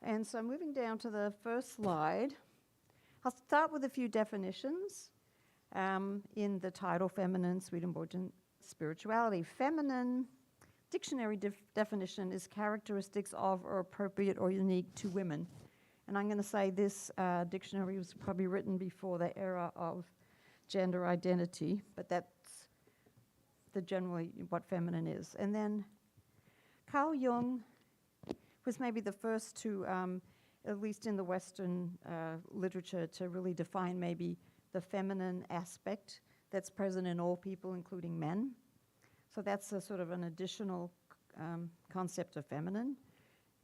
And so moving down to the first slide, I'll start with a few definitions in the title, Feminine Swedenborgian Spirituality. Feminine dictionary definition is characteristics of or appropriate or unique to women. And I'm going to say this dictionary was probably written before the era of gender identity, but that's generally what feminine is. And then Carl Jung was maybe the first to, at least in the Western literature, to really define maybe the feminine aspect that's present in all people, including men. So that's a sort of an additional concept of feminine.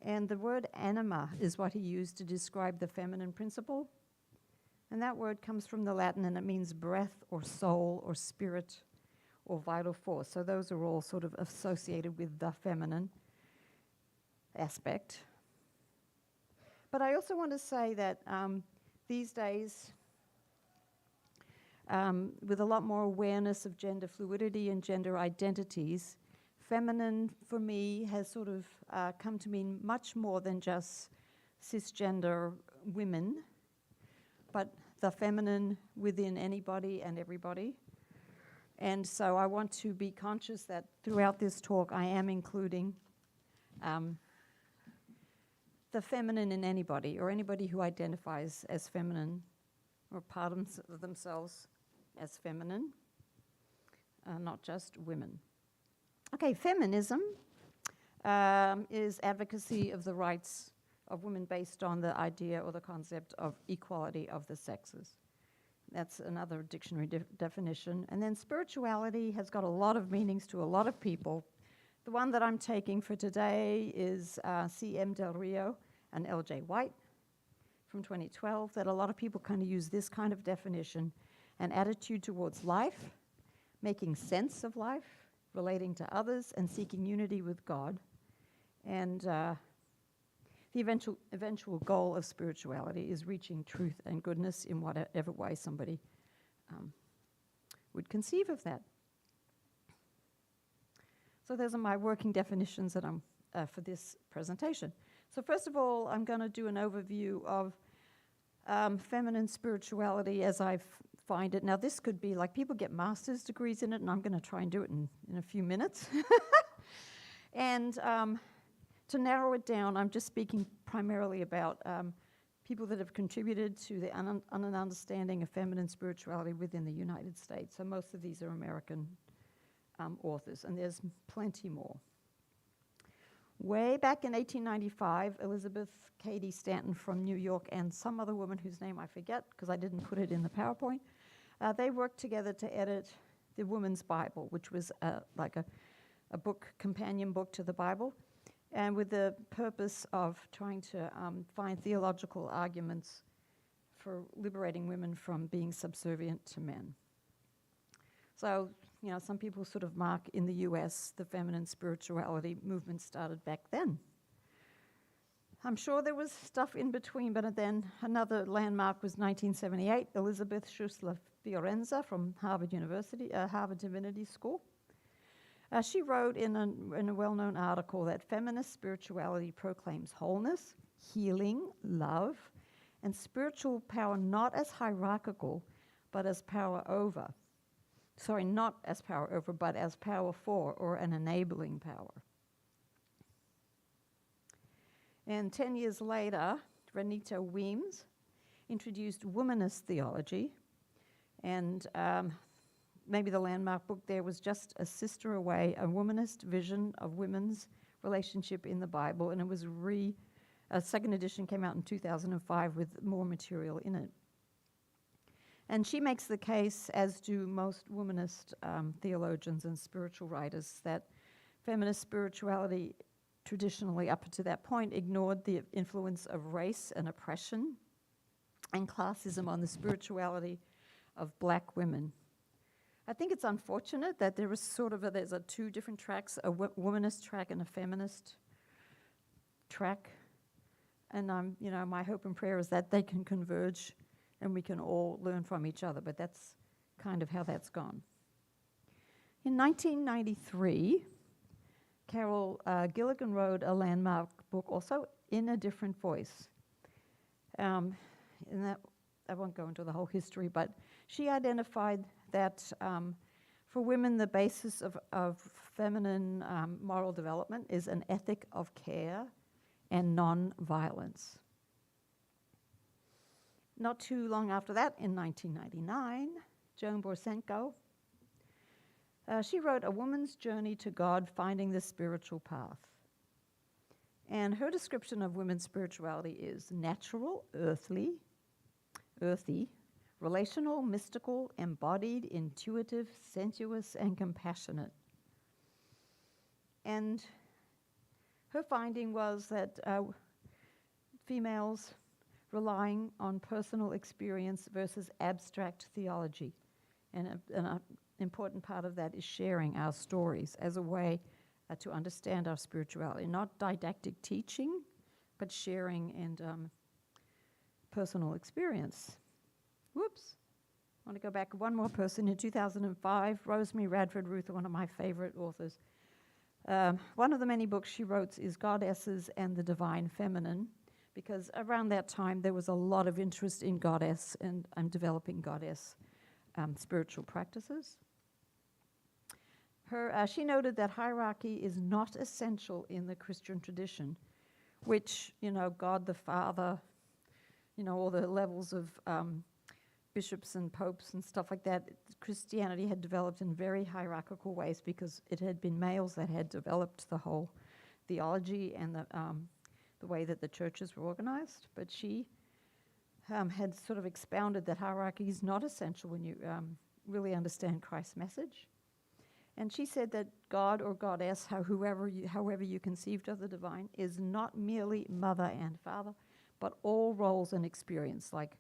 And the word anima is what he used to describe the feminine principle. And that word comes from the Latin, and it means breath or soul or spirit or vital force. So those are all sort of associated with the feminine aspect. But I also want to say that these days, with a lot more awareness of gender fluidity and gender identities, feminine for me has sort of come to mean much more than just cisgender women, but the feminine within anybody and everybody. And so I want to be conscious that throughout this talk I am including the feminine in anybody, or anybody who identifies as feminine or part of themselves as feminine, not just women. Okay, feminism is advocacy of the rights of women based on the idea or the concept of equality of the sexes. That's another dictionary definition. And then spirituality has got a lot of meanings to a lot of people. The one that I'm taking for today is C.M. Del Rio and L.J. White from 2012, that a lot of people kind of use this kind of definition: an attitude towards life, making sense of life, relating to others, and seeking unity with God. And the eventual goal of spirituality is reaching truth and goodness in whatever way somebody would conceive of that. So those are my working definitions that I'm for this presentation. So first of all, I'm going to do an overview of feminine spirituality as I find it. Now, this could be like people get master's degrees in it, and I'm going to try and do it in a few minutes. And to narrow it down, I'm just speaking primarily about people that have contributed to the understanding of feminine spirituality within the United States. So most of these are American authors, and there's plenty more. Way back in 1895, Elizabeth Cady Stanton from New York and some other woman whose name I forget because I didn't put it in the PowerPoint, they worked together to edit the Woman's Bible, which was like a book, companion book to the Bible, and with the purpose of trying to find theological arguments for liberating women from being subservient to men. So, you know, some people sort of mark in the US the feminine spirituality movement started back then. I'm sure there was stuff in between, but then another landmark was 1978, Elizabeth Schussler Fiorenza from Harvard University, Harvard Divinity School. She wrote in a well-known article that feminist spirituality proclaims wholeness, healing, love, and spiritual power not as hierarchical, but as power over. Sorry, not as power over, but as power for, or an enabling power. And 10 years later, Renita Weems introduced womanist theology, and maybe the landmark book there was Just a Sister Away, a womanist vision of women's relationship in the Bible, and it was a second edition came out in 2005 with more material in it. And she makes the case, as do most womanist theologians and spiritual writers, that feminist spirituality traditionally, up to that point, ignored the influence of race and oppression and classism on the spirituality of black women. I think it's unfortunate that there is sort of there's two different tracks, a womanist track and a feminist track. And my hope and prayer is that they can converge and we can all learn from each other, but that's kind of how that's gone. In 1993, Carol Gilligan wrote a landmark book, also in a different voice. And that, I won't go into the whole history, but she identified that for women, the basis of feminine moral development is an ethic of care and non-violence. Not too long after that, in 1999, Joan Borsenko, she wrote A Woman's Journey to God, Finding the Spiritual Path. And her description of women's spirituality is natural, earthy, relational, mystical, embodied, intuitive, sensuous, and compassionate. And her finding was that females relying on personal experience versus abstract theology. And an important part of that is sharing our stories as a way to understand our spirituality. Not didactic teaching, but sharing and personal experience. Whoops. I want to go back one more person. In 2005, Rosemary Radford Ruth, one of my favorite authors. One of the many books she wrote is Goddesses and the Divine Feminine, because around that time there was a lot of interest in goddess and developing goddess spiritual practices. She noted that hierarchy is not essential in the Christian tradition, which, God the Father, all the levels of bishops and popes and stuff like that, Christianity had developed in very hierarchical ways because it had been males that had developed the whole theology and the way that the churches were organized. But she had sort of expounded that hierarchy is not essential when you really understand Christ's message. And she said that God or goddess, however you conceived of the divine, is not merely mother and father, but all roles and experience, like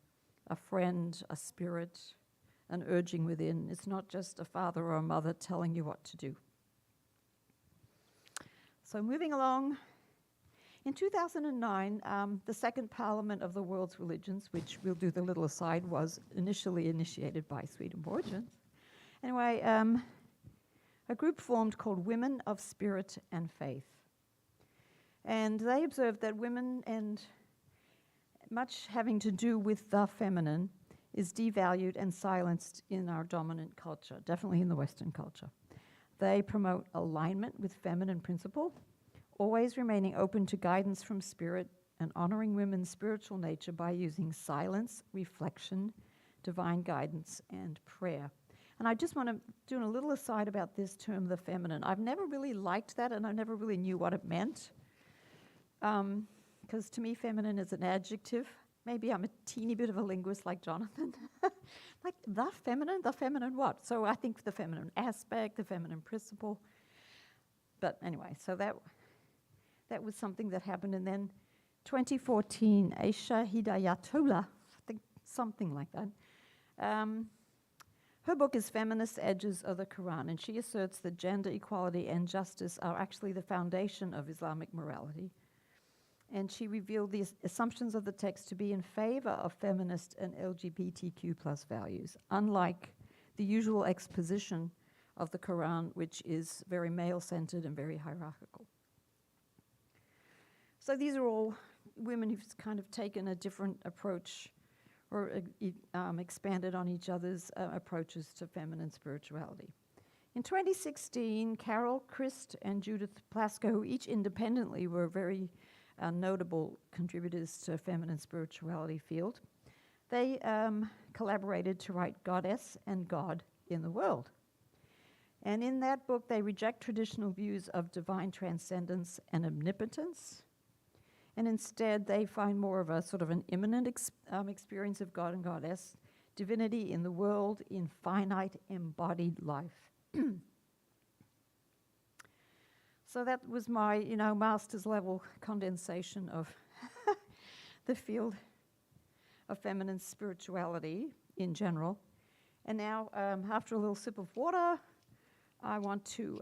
a friend, a spirit, an urging within. It's not just a father or a mother telling you what to do. So moving along, in 2009, the Second Parliament of the World's Religions, which we'll do the little aside, was initially initiated by Swedenborgians. Anyway, a group formed called Women of Spirit and Faith. And they observed that women, and much having to do with the feminine, is devalued and silenced in our dominant culture, definitely in the Western culture. They promote alignment with feminine principle, always remaining open to guidance from spirit and honoring women's spiritual nature by using silence, reflection, divine guidance, and prayer. And I just want to do a little aside about this term, the feminine. I've never really liked that, and I never really knew what it meant. Because to me, feminine is an adjective. Maybe I'm a teeny bit of a linguist like Jonathan. Like, the feminine what? So I think the feminine aspect, the feminine principle. But anyway, so that was something that happened. And then 2014, Aisha Hidayatullah, I think something like that. Her book is Feminist Edges of the Quran, and she asserts that gender equality and justice are actually the foundation of Islamic morality. And she revealed the assumptions of the text to be in favor of feminist and LGBTQ+ values, unlike the usual exposition of the Quran, which is very male-centered and very hierarchical. So these are all women who've kind of taken a different approach or expanded on each other's approaches to feminine spirituality. In 2016, Carol, Christ, and Judith Plasker, who each independently were very notable contributors to feminine spirituality field, they collaborated to write Goddess and God in the World. And in that book, they reject traditional views of divine transcendence and omnipotence, and instead they find more of a sort of an immanent experience of God and Goddess, divinity in the world, in finite embodied life. So that was my, master's level condensation of the field of feminine spirituality in general. And now, after a little sip of water, I want to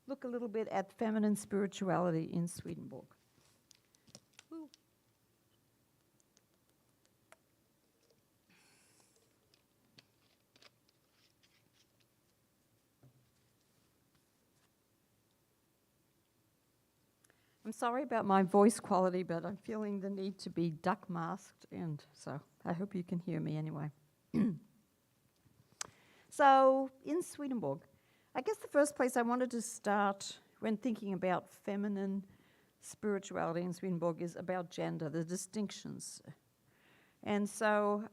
look a little bit at feminine spirituality in Swedenborg. I'm sorry about my voice quality, but I'm feeling the need to be duck masked, and so I hope you can hear me anyway. So, in Swedenborg, I guess the first place I wanted to start when thinking about feminine spirituality in Swedenborg is about gender, the distinctions. And so,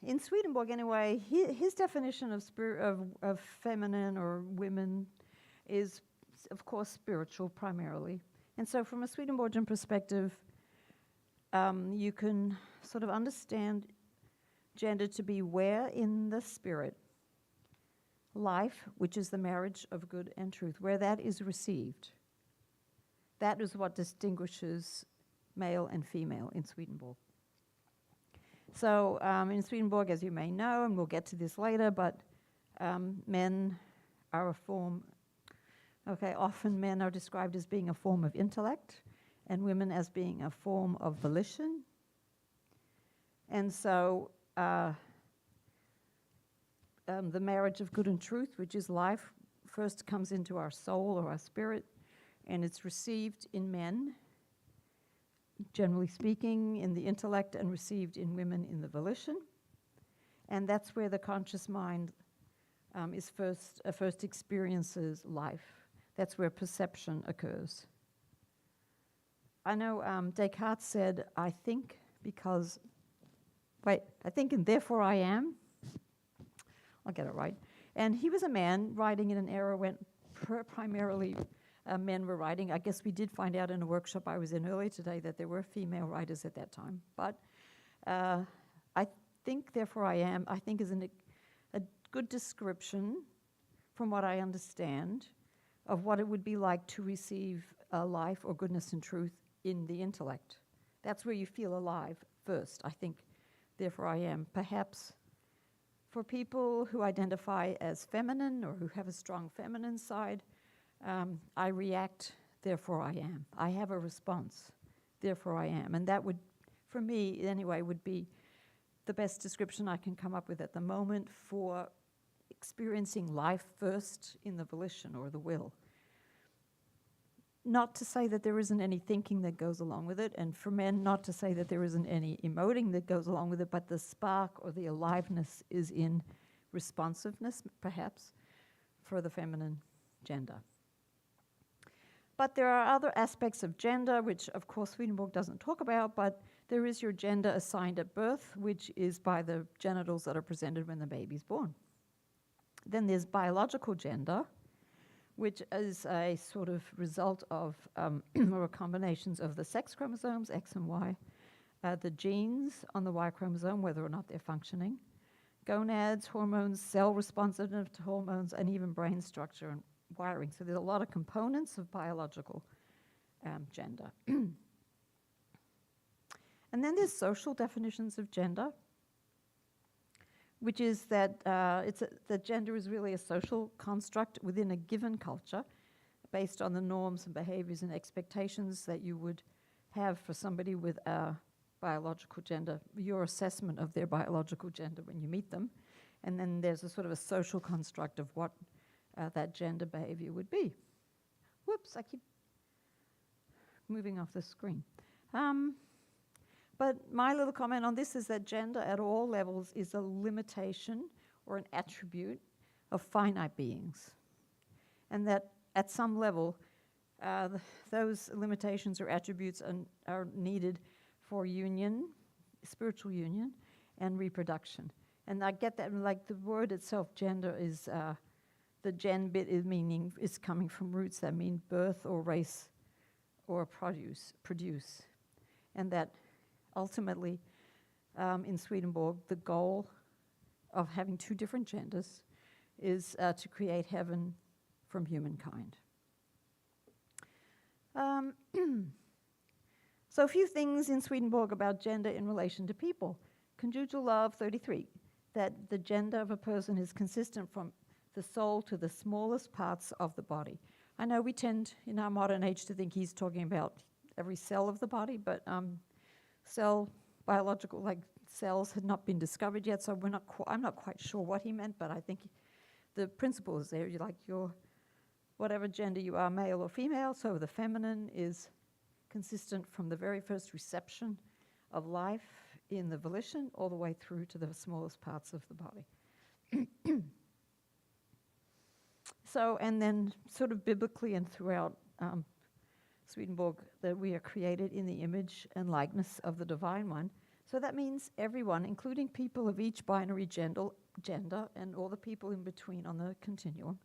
in Swedenborg anyway, his definition of feminine or women is, of course, spiritual primarily. And so from a Swedenborgian perspective, you can sort of understand gender to be where in the spirit, life, which is the marriage of good and truth, where that is received. That is what distinguishes male and female in Swedenborg. So in Swedenborg, as you may know, and we'll get to this later, but men are a form, often men are described as being a form of intellect, and women as being a form of volition. And so the marriage of good and truth, which is life, first comes into our soul or our spirit, and it's received in men, generally speaking, in the intellect, and received in women in the volition. And that's where the conscious mind first experiences life. That's where perception occurs. I know Descartes said, I think and therefore I am. I'll get it right. And he was a man writing in an era when primarily men were writing. I guess we did find out in a workshop I was in earlier today that there were female writers at that time. But I think, therefore I am, I think is a good description, from what I understand, of what it would be like to receive life or goodness and truth in the intellect. That's where you feel alive first, I think, therefore I am. Perhaps for people who identify as feminine or who have a strong feminine side, I react, therefore I am. I have a response, therefore I am. And that would, for me anyway, would be the best description I can come up with at the moment for experiencing life first in the volition or the will. Not to say that there isn't any thinking that goes along with it, and for men, not to say that there isn't any emoting that goes along with it, but the spark or the aliveness is in responsiveness, perhaps, for the feminine gender. But there are other aspects of gender, which of course Swedenborg doesn't talk about, but there is your gender assigned at birth, which is by the genitals that are presented when the baby's born. Then there's biological gender, which is a sort of result of, or combinations of the sex chromosomes, X and Y, the genes on the Y chromosome, whether or not they're functioning, gonads, hormones, cell responsiveness to hormones, and even brain structure and wiring. So there's a lot of components of biological gender. And then there's social definitions of gender, which is that that gender is really a social construct within a given culture based on the norms and behaviors and expectations that you would have for somebody with a biological gender, your assessment of their biological gender when you meet them. And then there's a sort of a social construct of what that gender behavior would be. Whoops, I keep moving off the screen. But my little comment on this is that gender at all levels is a limitation or an attribute of finite beings. And that at some level, those limitations or attributes are needed for union, spiritual union, and reproduction. And I get that, like the word itself, gender, is the gen bit is coming from roots that mean birth or race or produce. And that ultimately, in Swedenborg, the goal of having two different genders is to create heaven from humankind. So a few things in Swedenborg about gender in relation to people. Conjugal love, 33, that the gender of a person is consistent from the soul to the smallest parts of the body. I know we tend in our modern age to think he's talking about every cell of the body, but biological, like cells had not been discovered yet, so I'm not quite sure what he meant, but I think the principle is there. whatever gender you are, male or female. So the feminine is consistent from the very first reception of life in the volition all the way through to the smallest parts of the body. So, and then sort of biblically and throughout Swedenborg, that we are created in the image and likeness of the Divine One. So that means everyone, including people of each binary gender and all the people in between on the continuum,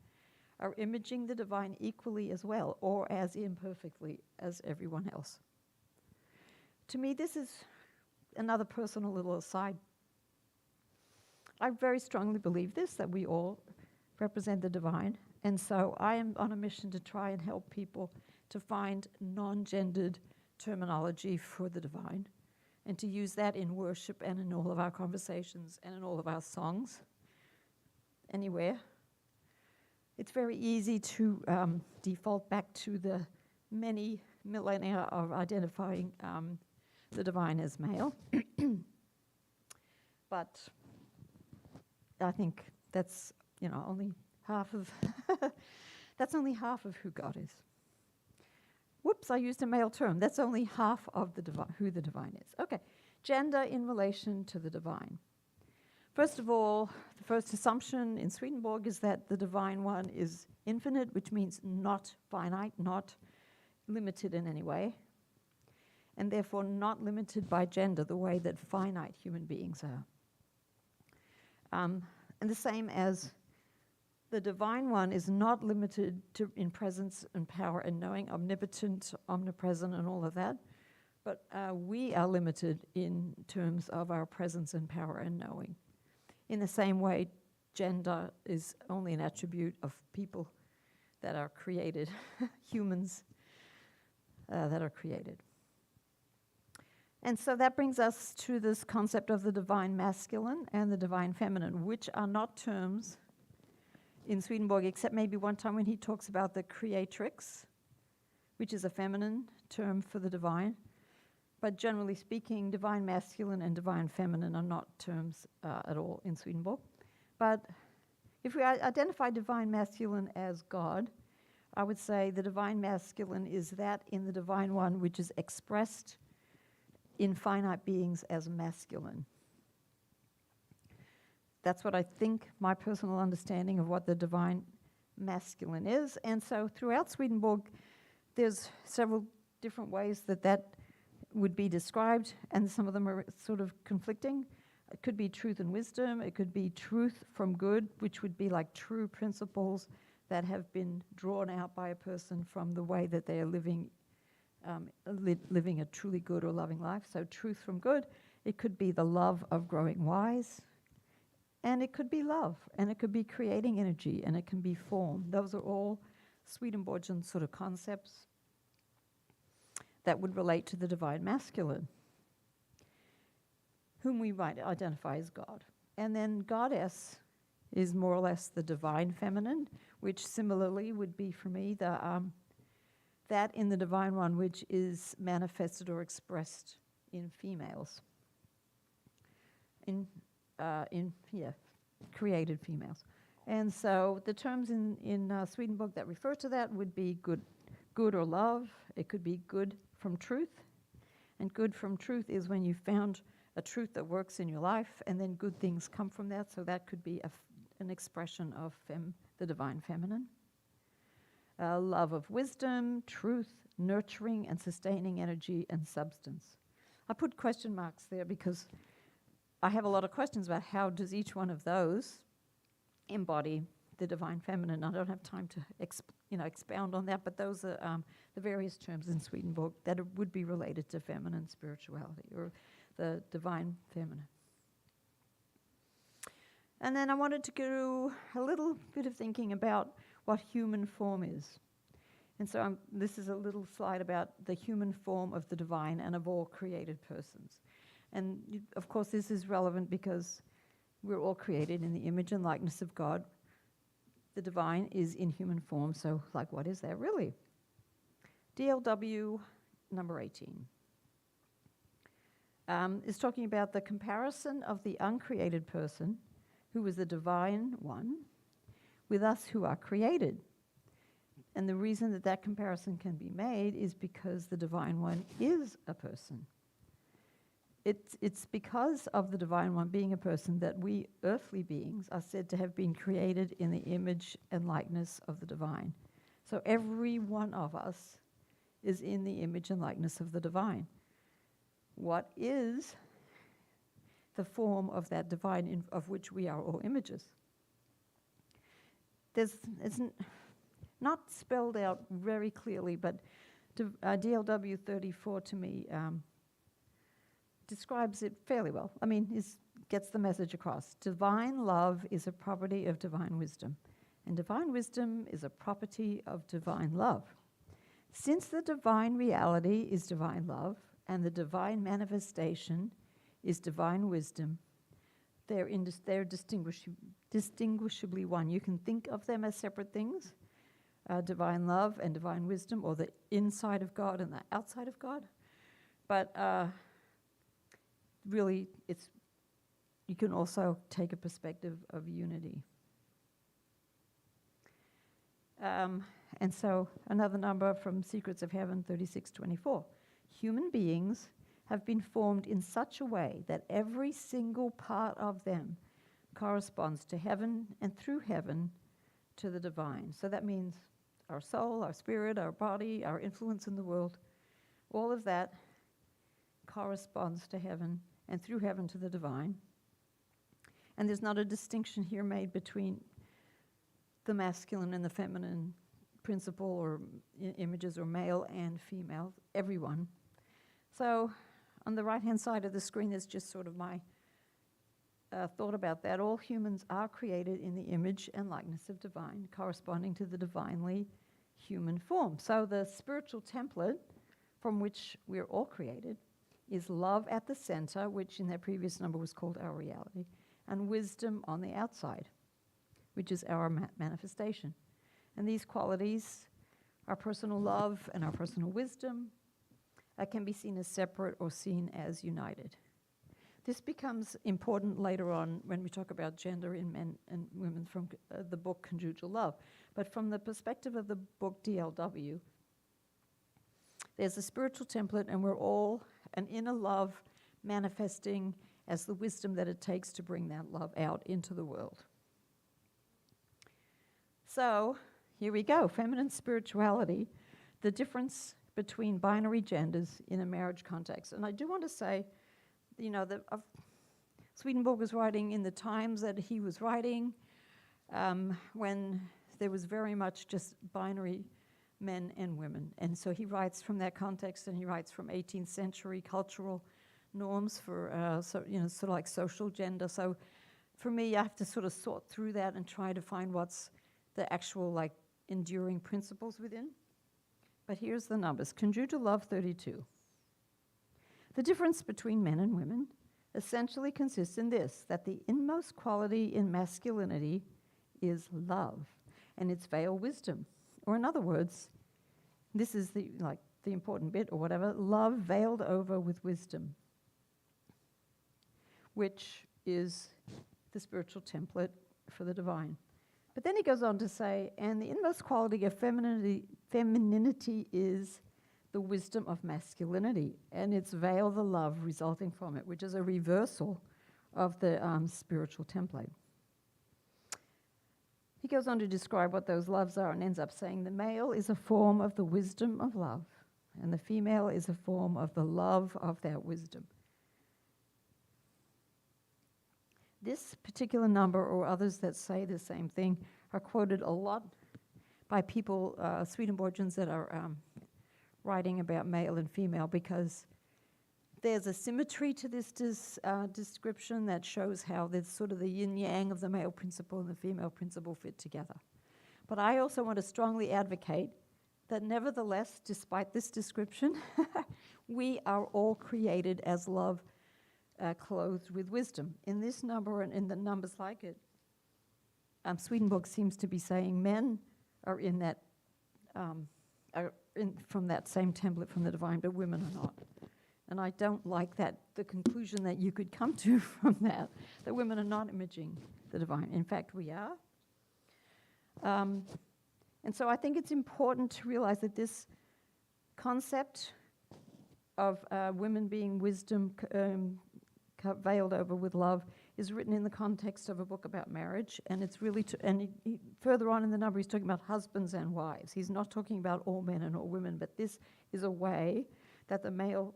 are imaging the divine equally as well, or as imperfectly as everyone else. To me, this is another personal little aside. I very strongly believe this, that we all represent the divine, and so I am on a mission to try and help people to find non-gendered terminology for the divine, and to use that in worship and in all of our conversations and in all of our songs, anywhere. It's very easy to default back to the many millennia of identifying the divine as male. But I think that's, only half of that's only half of who God is. Whoops, I used a male term. That's only half of who the divine is. Okay, gender in relation to the divine. First of all, the first assumption in Swedenborg is that the Divine One is infinite, which means not finite, not limited in any way, and therefore not limited by gender the way that finite human beings are. And the same as the Divine One is not limited to in presence and power and knowing, omnipotent, omnipresent, and all of that, but we are limited in terms of our presence and power and knowing. In the same way, gender is only an attribute of people that are created, humans that are created. And so that brings us to this concept of the divine masculine and the divine feminine, which are not terms in Swedenborg, except maybe one time when he talks about the creatrix, which is a feminine term for the divine. But generally speaking, divine masculine and divine feminine are not terms at all in Swedenborg. But if we identify divine masculine as God, I would say the divine masculine is that in the Divine One which is expressed in finite beings as masculine. That's what I think, my personal understanding of what the divine masculine is. And so throughout Swedenborg, there's several different ways that would be described, and some of them are sort of conflicting. It could be truth and wisdom. It could be truth from good, which would be like true principles that have been drawn out by a person from the way that they are living a truly good or loving life. So truth from good. It could be the love of growing wise, and it could be love, and it could be creating energy, and it can be form. Those are all Swedenborgian sort of concepts that would relate to the divine masculine, whom we might identify as God. And then goddess is more or less the divine feminine, which similarly would be for me that in the Divine One which is manifested or expressed in females, created females. And so the terms in Swedenborg that refer to that would be good or love. It could be good from truth, and good from truth is when you found a truth that works in your life, and then good things come from that. So that could be an expression of the divine feminine. Love of wisdom, truth, nurturing and sustaining energy and substance. I put question marks there because I have a lot of questions about how does each one of those embody the divine feminine. I don't have time to expound on that, but those are the various terms in Swedenborg that would be related to feminine spirituality or the divine feminine. And then I wanted to do a little bit of thinking about what human form is. And so this is a little slide about the human form of the divine and of all created persons. And of course this is relevant because we're all created in the image and likeness of God. The divine is in human form, so what is that really? DLW number 18 is talking about the comparison of the uncreated person, who is the Divine One, with us who are created. And the reason that that comparison can be made is because the Divine One is a person. It's because of the Divine One being a person that we earthly beings are said to have been created in the image and likeness of the Divine. So every one of us is in the image and likeness of the Divine. What is the form of that Divine of which we are all images? It's not spelled out very clearly, but DLW 34 to me describes it fairly well. I mean, gets the message across. Divine love is a property of divine wisdom, and divine wisdom is a property of divine love. Since the divine reality is divine love, and the divine manifestation is divine wisdom, they're distinguishably one. You can think of them as separate things, divine love and divine wisdom, or the inside of God and the outside of God. But really, you can also take a perspective of unity. And so another number from Secrets of Heaven, 3624. Human beings have been formed in such a way that every single part of them corresponds to heaven and through heaven to the divine. So that means our soul, our spirit, our body, our influence in the world, all of that corresponds to heaven and through heaven to the divine. And there's not a distinction here made between the masculine and the feminine principle or images, or male and female, everyone. So on the right-hand side of the screen is just sort of my thought about that. All humans are created in the image and likeness of divine, corresponding to the divinely human form. So the spiritual template from which we're all created is love at the center, which in that previous number was called our reality, and wisdom on the outside, which is our manifestation. And these qualities, our personal love and our personal wisdom, can be seen as separate or seen as united. This becomes important later on when we talk about gender in men and women from the book Conjugal Love. But from the perspective of the book DLW, there's a spiritual template, and we're all an inner love manifesting as the wisdom that it takes to bring that love out into the world. So here we go, feminine spirituality, the difference between binary genders in a marriage context. And I do want to say, you know, that Swedenborg was writing in the times that he was writing, when there was very much just binary men and women. And so he writes from that context, and he writes from 18th century cultural norms for, sort of like social gender. So for me, I have to sort of sort through that and try to find what's the actual like enduring principles within. But here's the numbers. Conjugal Love 32. The difference between men and women essentially consists in this, that the inmost quality in masculinity is love, and its veiled wisdom. Or in other words, this is the important bit or whatever, love veiled over with wisdom, which is the spiritual template for the divine. But then he goes on to say, and the inmost quality of femininity is the wisdom of masculinity, and its veil the love resulting from it, which is a reversal of the spiritual template. He goes on to describe what those loves are and ends up saying the male is a form of the wisdom of love, and the female is a form of the love of that wisdom. This particular number, or others that say the same thing, are quoted a lot by people, Swedenborgians, that are writing about male and female, because there's a symmetry to this description that shows how there's sort of the yin-yang of the male principle and the female principle fit together. But I also want to strongly advocate that nevertheless, despite this description, we are all created as love clothed with wisdom. In this number and in the numbers like it, Swedenborg seems to be saying men are in that, from that same template from the divine, but women are not. And I don't like that, the conclusion that you could come to from that women are not imaging the divine. In fact, we are. And so I think it's important to realize that this concept of women being wisdom veiled over with love is written in the context of a book about marriage, and it's really further on in the number he's talking about husbands and wives. He's not talking about all men and all women, but this is a way that the male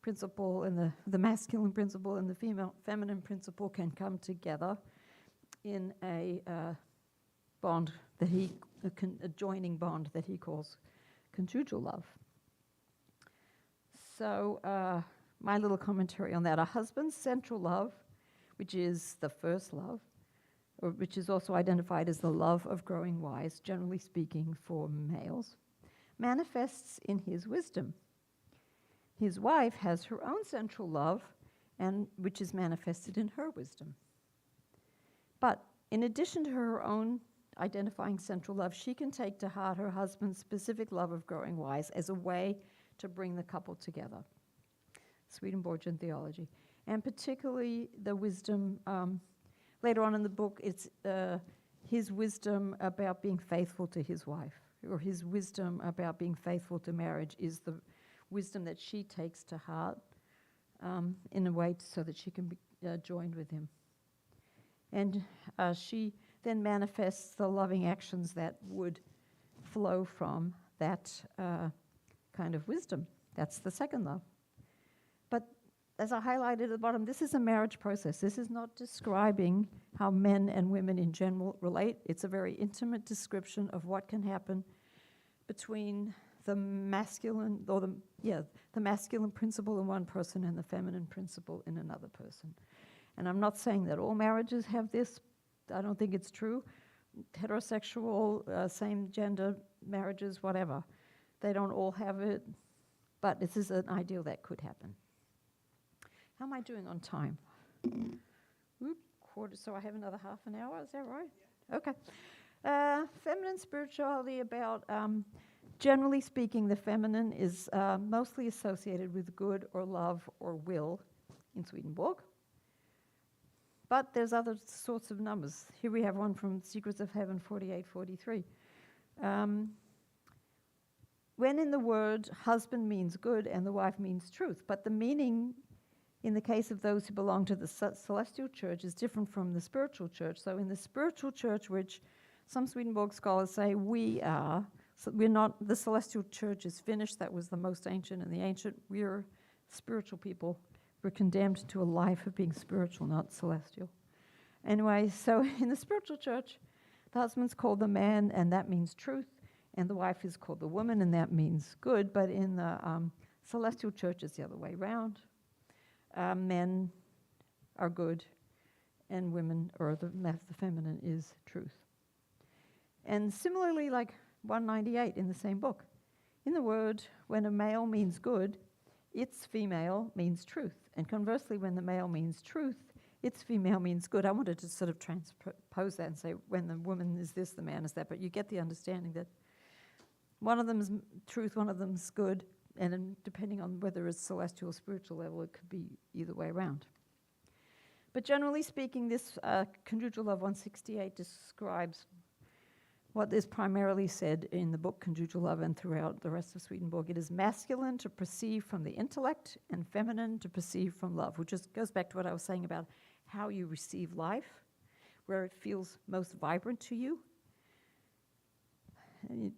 principle and the masculine principle and the feminine principle can come together in a bond that a joining bond that he calls conjugal love. So my little commentary on that: a husband's central love, which is the first love, or which is also identified as the love of growing wise, generally speaking for males, manifests in his wisdom. His wife has her own central love, and which is manifested in her wisdom. But in addition to her own identifying central love, she can take to heart her husband's specific love of growing wise as a way to bring the couple together. Swedenborgian theology. And particularly the wisdom, later on in the book, it's his wisdom about being faithful to his wife, or his wisdom about being faithful to marriage is the wisdom that she takes to heart in a way so that she can be joined with him. And she then manifests the loving actions that would flow from that kind of wisdom. That's the second love. But as I highlighted at the bottom, this is a marriage process. This is not describing how men and women in general relate. It's a very intimate description of what can happen between the masculine, or the masculine principle in one person and the feminine principle in another person. And I'm not saying that all marriages have this. I don't think it's true. Heterosexual, same gender marriages, whatever. They don't all have it, but this is an ideal that could happen. How am I doing on time? Quarter, so I have another half an hour, is that right? Yeah. Okay. Feminine spirituality about, generally speaking, the feminine is mostly associated with good or love or will in Swedenborg. But there's other sorts of numbers. Here we have one from Secrets of Heaven 4843. When in the word husband means good and the wife means truth, but the meaning in the case of those who belong to the celestial church is different from the spiritual church. So in the spiritual church, which some Swedenborg scholars say we are, so we're not, the celestial church is finished, that was the most ancient, and the ancient, we're spiritual people. We're condemned to a life of being spiritual, not celestial. Anyway, so in the spiritual church, the husband's called the man, and that means truth, and the wife is called the woman, and that means good. But in the celestial church, it's the other way around. Men are good, and women, or the feminine, is truth. And similarly, like 198 in the same book, in the word, when a male means good, its female means truth. And conversely, when the male means truth, its female means good. I wanted to sort of transpose that and say when the woman is this, the man is that, but you get the understanding that one of them is truth, one of them is good, and then depending on whether it's celestial or spiritual level, it could be either way around. But generally speaking, this Conjugal Love 168 describes what is primarily said in the book Conjugal Love and throughout the rest of Swedenborg. It is masculine to perceive from the intellect and feminine to perceive from love, which just goes back to what I was saying about how you receive life, where it feels most vibrant to you. And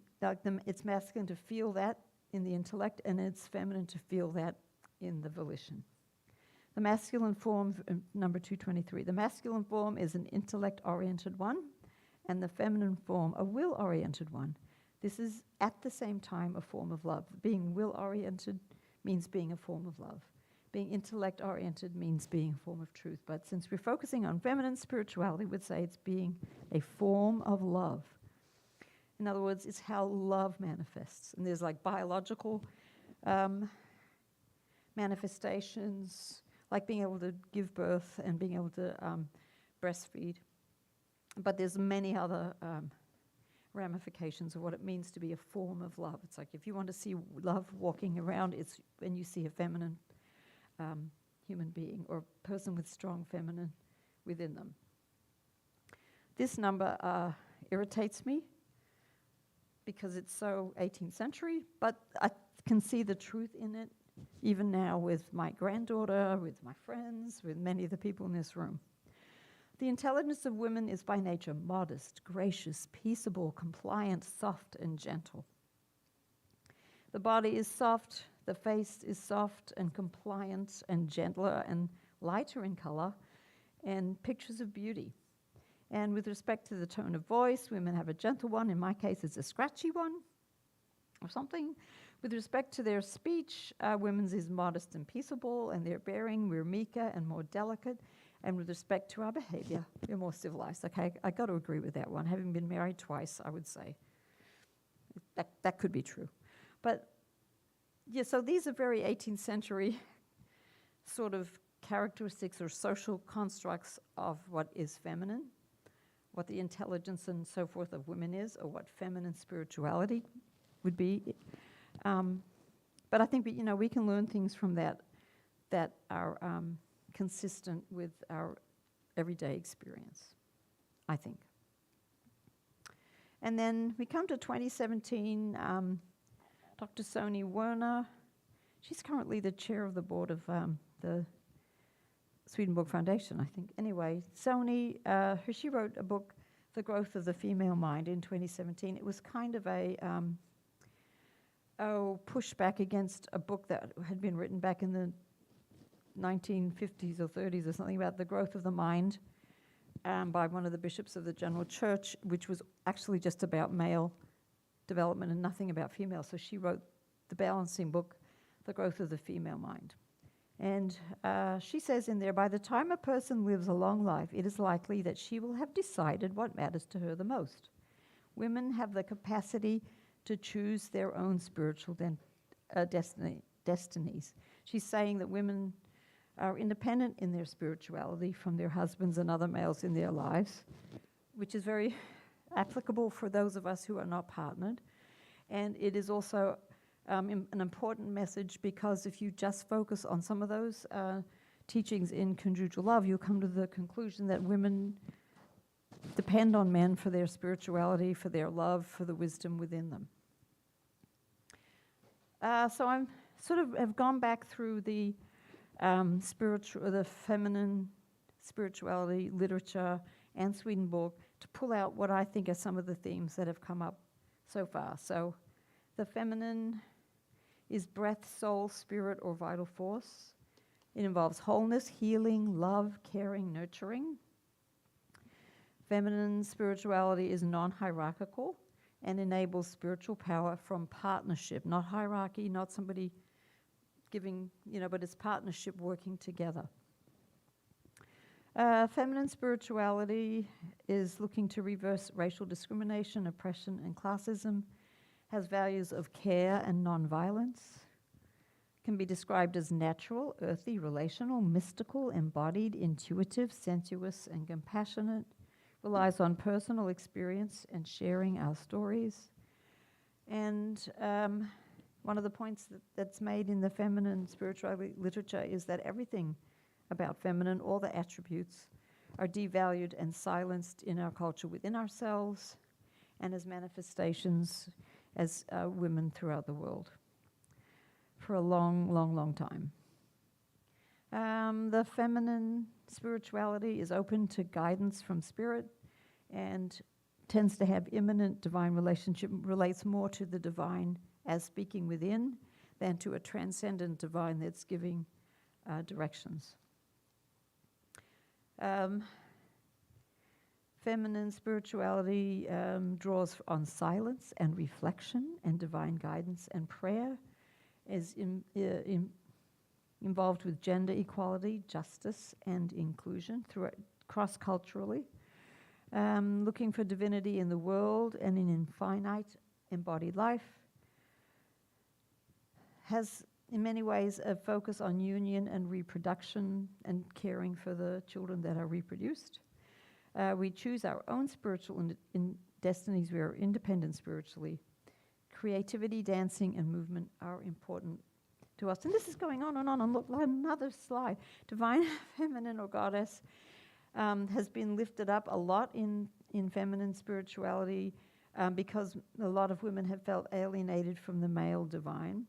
it's masculine to feel that in the intellect, and it's feminine to feel that in the volition. The masculine form, number 223, the masculine form is an intellect-oriented one, and the feminine form, a will-oriented one. This is at the same time a form of love. Being will-oriented means being a form of love. Being intellect-oriented means being a form of truth. But since we're focusing on feminine spirituality, we'd say it's being a form of love. In other words, it's how love manifests. And there's like biological manifestations, like being able to give birth and being able to breastfeed. But there's many other ramifications of what it means to be a form of love. It's like if you want to see love walking around, it's when you see a feminine human being or a person with strong feminine within them. This number irritates me because it's so 18th century, but I can see the truth in it even now with my granddaughter, with my friends, with many of the people in this room. The intelligence of women is by nature modest, gracious, peaceable, compliant, soft, and gentle. The body is soft, the face is soft and compliant and gentler and lighter in color, and pictures of beauty. And with respect to the tone of voice, women have a gentle one. In my case, it's a scratchy one or something. With respect to their speech, women's is modest and peaceable, and their bearing, we're meeker and more delicate. And with respect to our behavior, we're more civilized. Okay, I got to agree with that one. Having been married twice, I would say that could be true. But yeah, so these are very 18th century sort of characteristics or social constructs of what is feminine, what the intelligence and so forth of women is, or what feminine spirituality would be. But I think we can learn things from that are consistent with our everyday experience, I think. And then we come to 2017, Dr. Soni Werner. She's currently the chair of the board of the Swedenborg Foundation, I think. Anyway, Soni, she wrote a book, The Growth of the Female Mind, in 2017. It was kind of a pushback against a book that had been written back in the 1950s or 30s or something about the growth of the mind by one of the bishops of the General Church, which was actually just about male development and nothing about female. So she wrote the balancing book, The Growth of the Female Mind. And she says in there, by the time a person lives a long life, it is likely that she will have decided what matters to her the most. Women have the capacity to choose their own spiritual destinies. She's saying that women are independent in their spirituality from their husbands and other males in their lives, which is very applicable for those of us who are not partnered. And it is also an important message, because if you just focus on some of those teachings in conjugal love, you'll come to the conclusion that women depend on men for their spirituality, for their love, for the wisdom within them. So I'm sort of have gone back through the feminine spirituality literature and Swedenborg to pull out what I think are some of the themes that have come up so far. So the feminine is breath, soul, spirit, or vital force. It involves wholeness, healing, love, caring, nurturing. Feminine spirituality is non-hierarchical and enables spiritual power from partnership, not hierarchy, not somebody giving, but it's partnership working together. Feminine spirituality is looking to reverse racial discrimination, oppression, and classism, has values of care and non-violence, can be described as natural, earthy, relational, mystical, embodied, intuitive, sensuous, and compassionate, relies on personal experience and sharing our stories. And one of the points that's made in the feminine spirituality literature is that everything about feminine, all the attributes, are devalued and silenced in our culture within ourselves and as manifestations as women throughout the world for a long, long, long time. The feminine spirituality is open to guidance from spirit and tends to have immanent divine relationship, relates more to the divine as speaking within than to a transcendent divine that's giving directions. Feminine spirituality draws on silence and reflection and divine guidance and prayer, is involved with gender equality, justice, and inclusion cross-culturally, looking for divinity in the world and in infinite embodied life, has in many ways a focus on union and reproduction and caring for the children that are reproduced. We choose our own spiritual destinies. We are independent spiritually. Creativity, dancing, and movement are important to us. And this is going on and on. And look, another slide. Divine feminine or goddess has been lifted up a lot in feminine spirituality. because a lot of women have felt alienated from the male divine.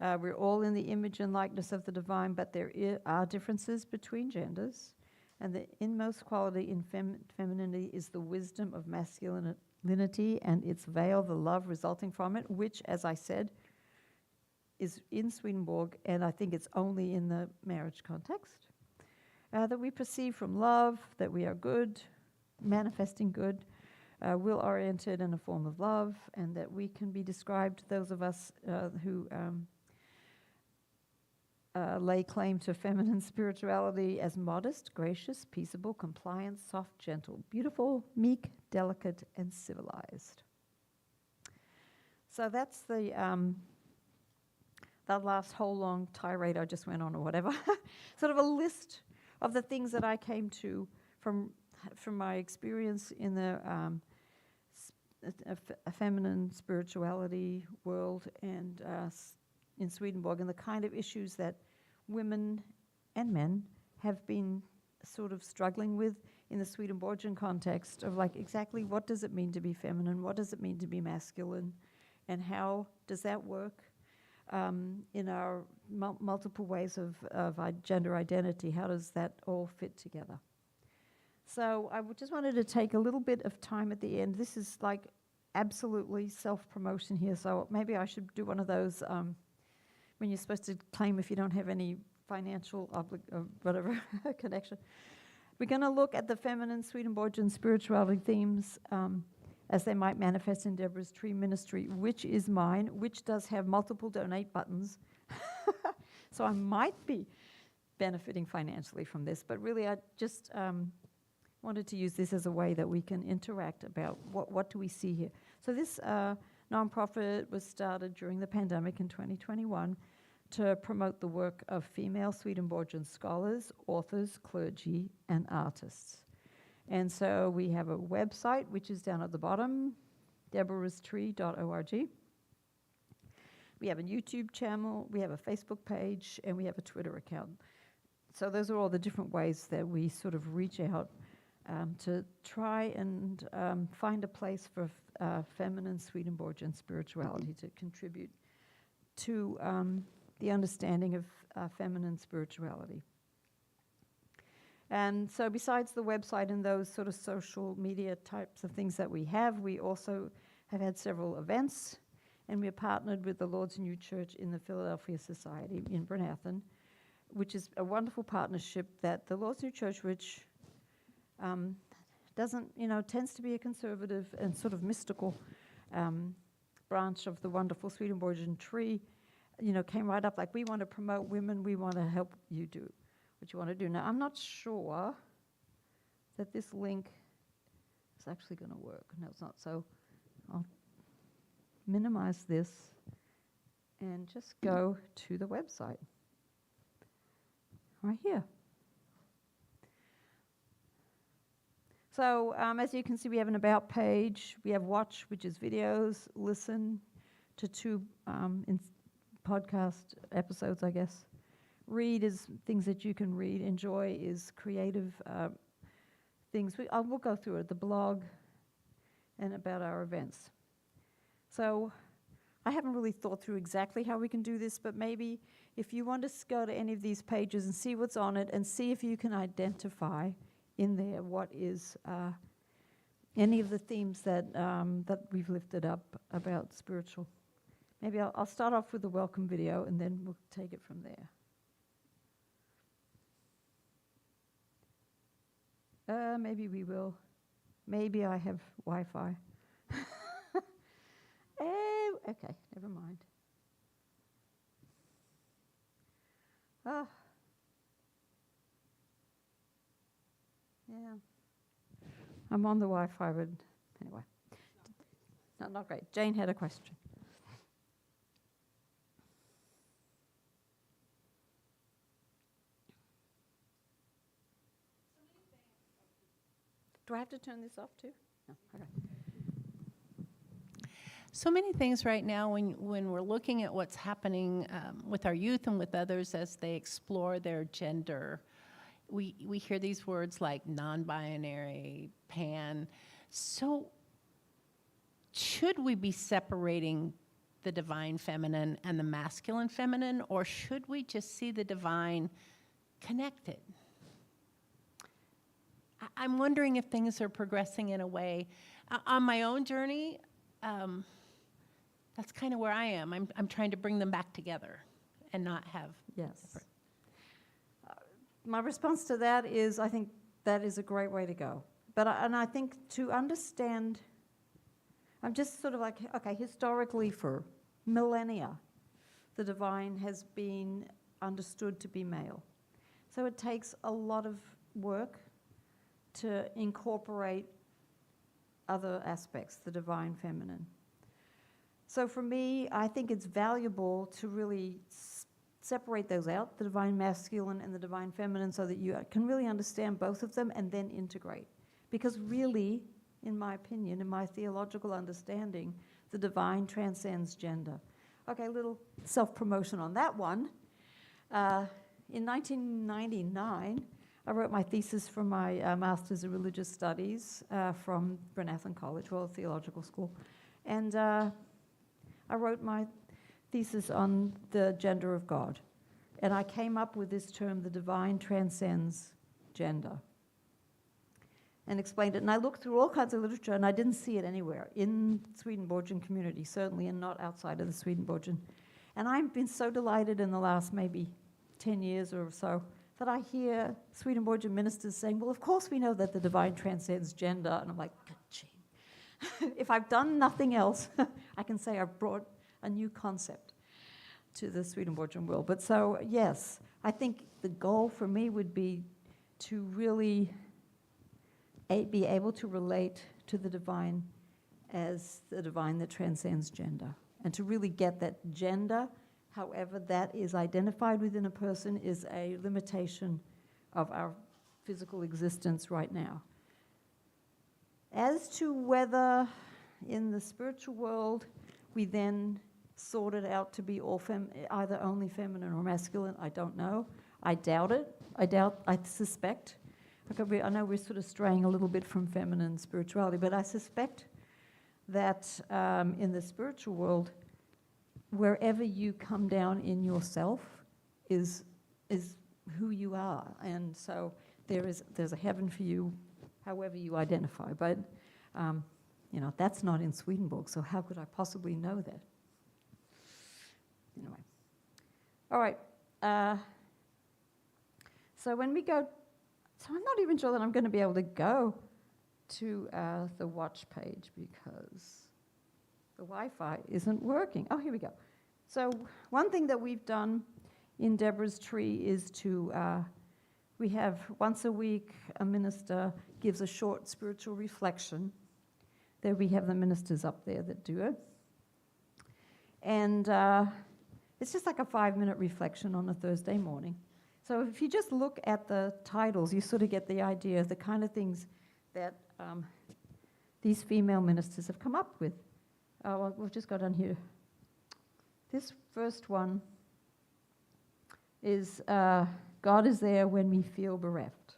We're all in the image and likeness of the divine, but there are differences between genders. And the inmost quality in femininity is the wisdom of masculinity and its veil, the love resulting from it, which, as I said, is in Swedenborg, and I think it's only in the marriage context. That we perceive from love, that we are good, manifesting good, will-oriented and a form of love, and that we can be described, those of us who lay claim to feminine spirituality, as modest, gracious, peaceable, compliant, soft, gentle, beautiful, meek, delicate, and civilized. So that's the that last whole long tirade I just went on, or whatever. Sort of a list of the things that I came to from my experience in the a feminine spirituality world and in Swedenborg, and the kind of issues that women and men have been sort of struggling with in the Swedenborgian context of, like, exactly what does it mean to be feminine, what does it mean to be masculine, and how does that work in our multiple ways of gender identity. How does that all fit together? So I just wanted to take a little bit of time at the end. This is like absolutely self-promotion here, so maybe I should do one of those when you're supposed to claim if you don't have any financial whatever connection. We're going to look at the feminine Swedenborgian spirituality themes as they might manifest in Deborah's tree ministry, which is mine, which does have multiple donate buttons. So I might be benefiting financially from this, but really I just wanted to use this as a way that we can interact about what do we see here. So this nonprofit was started during the pandemic in 2021 to promote the work of female Swedenborgian scholars, authors, clergy, and artists. And so we have a website, which is down at the bottom, deborahstree.org. We have a YouTube channel, we have a Facebook page, and we have a Twitter account. So those are all the different ways that we sort of reach out to try and find a place for feminine Swedenborgian spirituality to contribute to the understanding of feminine spirituality. And so besides the website and those sort of social media types of things that we have, we also have had several events, and we're partnered with the Lord's New Church in the Philadelphia Society in Bernathen, which is a wonderful partnership that the Lord's New Church, which doesn't, tends to be a conservative and sort of mystical branch of the wonderful Swedenborgian tree, came right up like, we want to promote women, we want to help you do what you want to do. Now, I'm not sure that this link is actually going to work. No, it's not. So I'll minimize this and just go to the website right here. So as you can see, we have an About page. We have Watch, which is videos, Listen to 2 podcast episodes, I guess. Read is things that you can read. Enjoy is creative things. We'll go through it, the blog, and about our events. So I haven't really thought through exactly how we can do this, but maybe if you want to go to any of these pages and see what's on it and see if you can identify in there what is any of the themes that we've lifted up about spiritual. Maybe I'll start off with the welcome video and then we'll take it from there. Maybe we will. Maybe I have Wi-Fi. Oh, okay, never mind. Oh. Yeah. I'm on the Wi-Fi, but anyway. Not great. Jane had a question. Do I have to turn this off too? No. Okay. So many things right now when we're looking at what's happening with our youth and with others as they explore their gender. We hear these words like non-binary, pan. So should we be separating the divine feminine and the masculine feminine, or should we just see the divine connected? I'm wondering if things are progressing in a way. On my own journey, that's kind of where I am. I'm trying to bring them back together and not have Yes. separate. My response to that is, I think that is a great way to go. And I think to understand, I'm just sort of like, okay, historically for millennia, the divine has been understood to be male. So it takes a lot of work to incorporate other aspects, the divine feminine. So for me, I think it's valuable to really separate those out, the divine masculine and the divine feminine, so that you can really understand both of them and then integrate. Because really, in my opinion, in my theological understanding, the divine transcends gender. Okay, a little self-promotion on that one. In 1999, I wrote my thesis for my Master's of Religious Studies from Bernathen College, Royal Theological School. And I wrote my thesis on the gender of God. And I came up with this term, the divine transcends gender, and explained it. And I looked through all kinds of literature, and I didn't see it anywhere in Swedenborgian community, certainly, and not outside of the Swedenborgian. And I've been so delighted in the last maybe 10 years or so that I hear Swedenborgian ministers saying, well, of course we know that the divine transcends gender. And I'm like, ka-ching. If I've done nothing else, I can say I've brought a new concept to the Swedenborgian world. But so, yes, I think the goal for me would be to really be able to relate to the divine as the divine that transcends gender, and to really get that gender, however that is identified within a person, is a limitation of our physical existence right now. As to whether in the spiritual world we then sort it out to be all either only feminine or masculine, I don't know. I doubt it. I suspect. Okay, I know we're sort of straying a little bit from feminine spirituality, but I suspect that in the spiritual world, wherever you come down in yourself is who you are. And so there's a heaven for you, however you identify. But, that's not in Swedenborg, so how could I possibly know that? Anyway. All right. So when we go, so I'm not even sure that I'm going to be able to go to the watch page because the Wi-Fi isn't working. Oh, here we go. So one thing that we've done in Deborah's tree is we have once a week a minister gives a short spiritual reflection. There we have the ministers up there that do it. And it's just like a 5-minute reflection on a Thursday morning. So if you just look at the titles, you sort of get the idea of the kind of things that these female ministers have come up with. Well, we've just got on here. This first one is God is there when we feel bereft.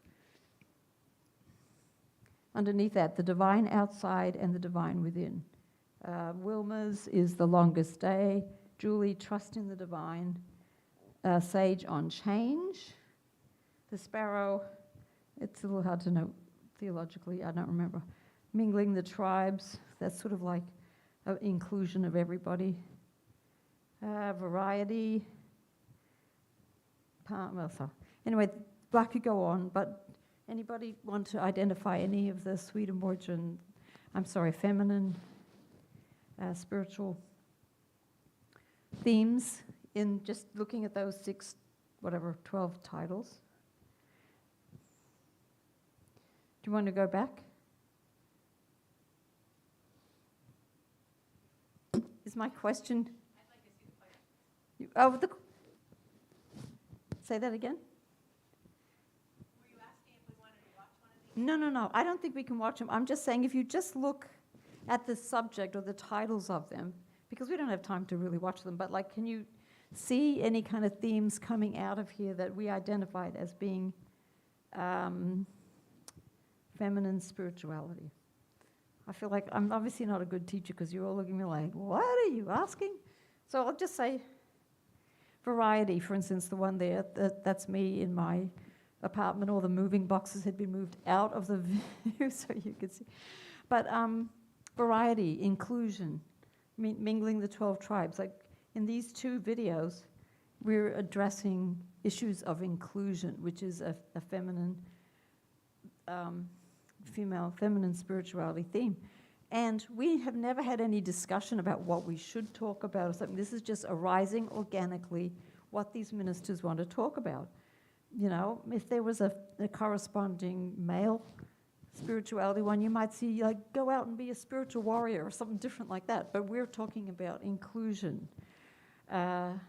Underneath that, the divine outside and the divine within. Wilma's is the longest day. Julie, trust in the divine. Sage on change. The sparrow, it's a little hard to know theologically, I don't remember. Mingling the tribes, that's sort of like an inclusion of everybody. Variety. Anyway, I could go on, but anybody want to identify any of the Swedenborgian, feminine, spiritual themes in just looking at those 12 titles? Do you want to go back? Is my question? I'd like to see the question. Say that again? Were you asking if we wanted to watch one of these? No. I don't think we can watch them. I'm just saying if you just look at the subject or the titles of them, because we don't have time to really watch them, but can you see any kind of themes coming out of here that we identified as being feminine spirituality? I feel like I'm obviously not a good teacher because you're all looking at me like, what are you asking? So I'll just say variety, for instance, the one there, that's me in my apartment. All the moving boxes had been moved out of the view so you could see. But variety, inclusion, mingling the 12 tribes. Like in these 2 videos, we're addressing issues of inclusion, which is a feminine, female feminine spirituality theme. And we have never had any discussion about what we should talk about or something. This is just arising organically what these ministers want to talk about. You know, if there was a corresponding male spirituality one, you might see, like, go out and be a spiritual warrior or something different like that. But we're talking about inclusion. So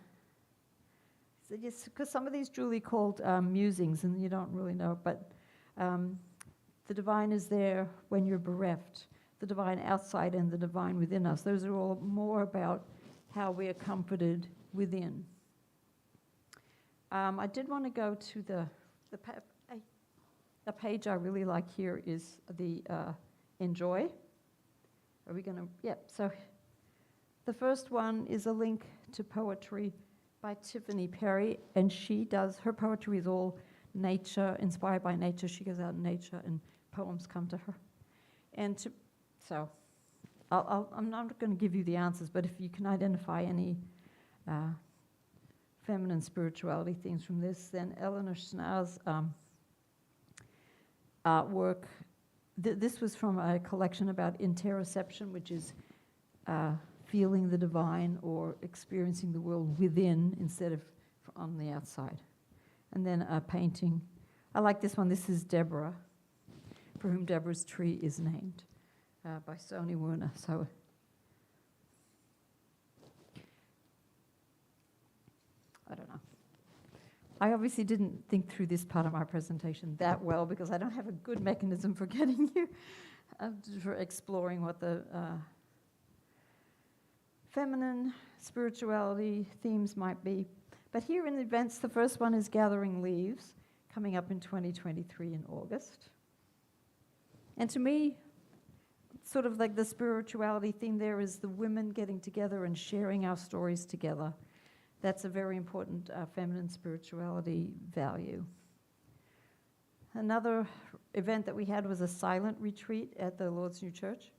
yes, because some of these Julie called musings, and you don't really know, but the divine is there when you're bereft. The divine outside and the divine within us. Those are all more about how we are comforted within. I did want to go to the page I really like here is the enjoy. Are we going to? Yep. So the first one is a link to poetry by Tiffany Perry, and her poetry is all nature, inspired by nature. She goes out in nature and poems come to her. And so I'm not going to give you the answers, but if you can identify any feminine spirituality themes from this, then Eleanor Schnarr's artwork, this was from a collection about interoception, which is feeling the divine or experiencing the world within instead of on the outside. And then a painting. I like this one. This is Deborah, for whom Deborah's tree is named. By Sony Werner. So, I don't know. I obviously didn't think through this part of my presentation that well because I don't have a good mechanism for getting you, for exploring what the feminine spirituality themes might be. But here in the events, the first one is Gathering Leaves, coming up in 2023 in August. And to me, sort of like the spirituality theme there is the women getting together and sharing our stories together. That's a very important feminine spirituality value. Another event that we had was a silent retreat at the Lord's New Church.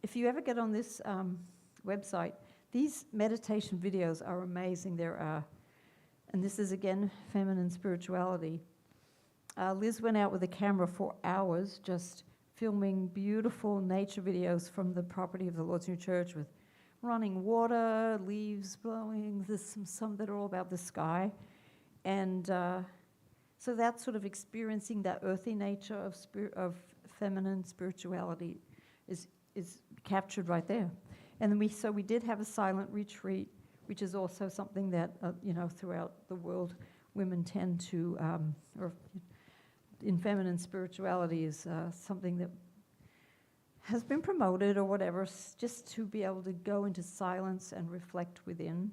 If you ever get on this website, these meditation videos are amazing. And this is again feminine spirituality. Liz went out with a camera for hours just filming beautiful nature videos from the property of the Lord's New Church with running water, leaves blowing, there's some that are all about the sky. And so that's sort of experiencing that earthy nature of feminine spirituality is captured right there. And then we did have a silent retreat, which is also something that, throughout the world, women tend to, or in feminine spirituality is something that has been promoted or whatever, just to be able to go into silence and reflect within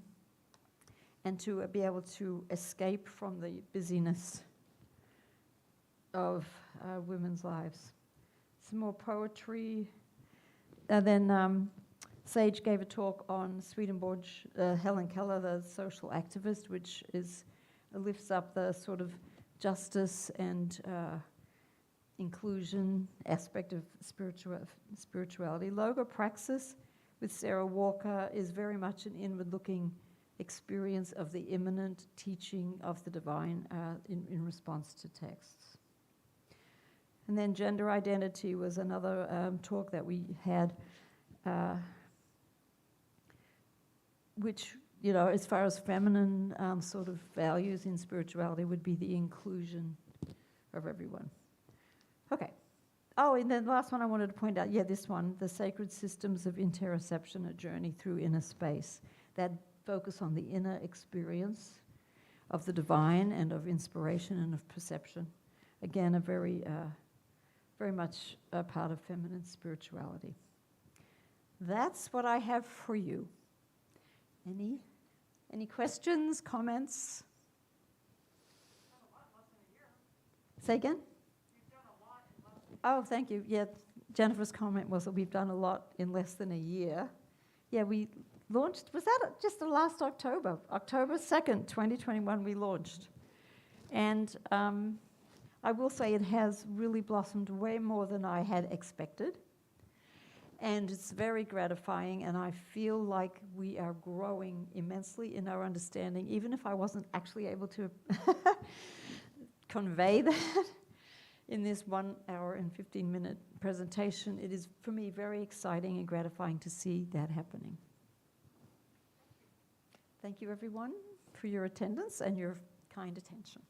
and to be able to escape from the busyness of women's lives. Some more poetry. Then Sage gave a talk on Swedenborgian, Helen Keller, the social activist, which lifts up the sort of justice and inclusion aspect of spirituality. Logopraxis with Sarah Walker is very much an inward-looking experience of the immanent teaching of the divine in response to texts. And then gender identity was another talk that we had, which, as far as feminine sort of values in spirituality would be the inclusion of everyone. Okay. Oh, and then the last one I wanted to point out, this one, the Sacred Systems of Interoception, a Journey Through Inner Space, that focus on the inner experience of the divine and of inspiration and of perception. Again, a very much a part of feminine spirituality. That's what I have for you. Any questions, comments? Say again? Oh, thank you. Yeah, Jennifer's comment was that we've done a lot in less than a year. Yeah, we launched, was that just the last October? October 2nd, 2021, we launched. And I will say it has really blossomed way more than I had expected. And it's very gratifying, and I feel like we are growing immensely in our understanding, even if I wasn't actually able to convey that in this 1 hour and 15-minute presentation. It is, for me, very exciting and gratifying to see that happening. Thank you, everyone, for your attendance and your kind attention.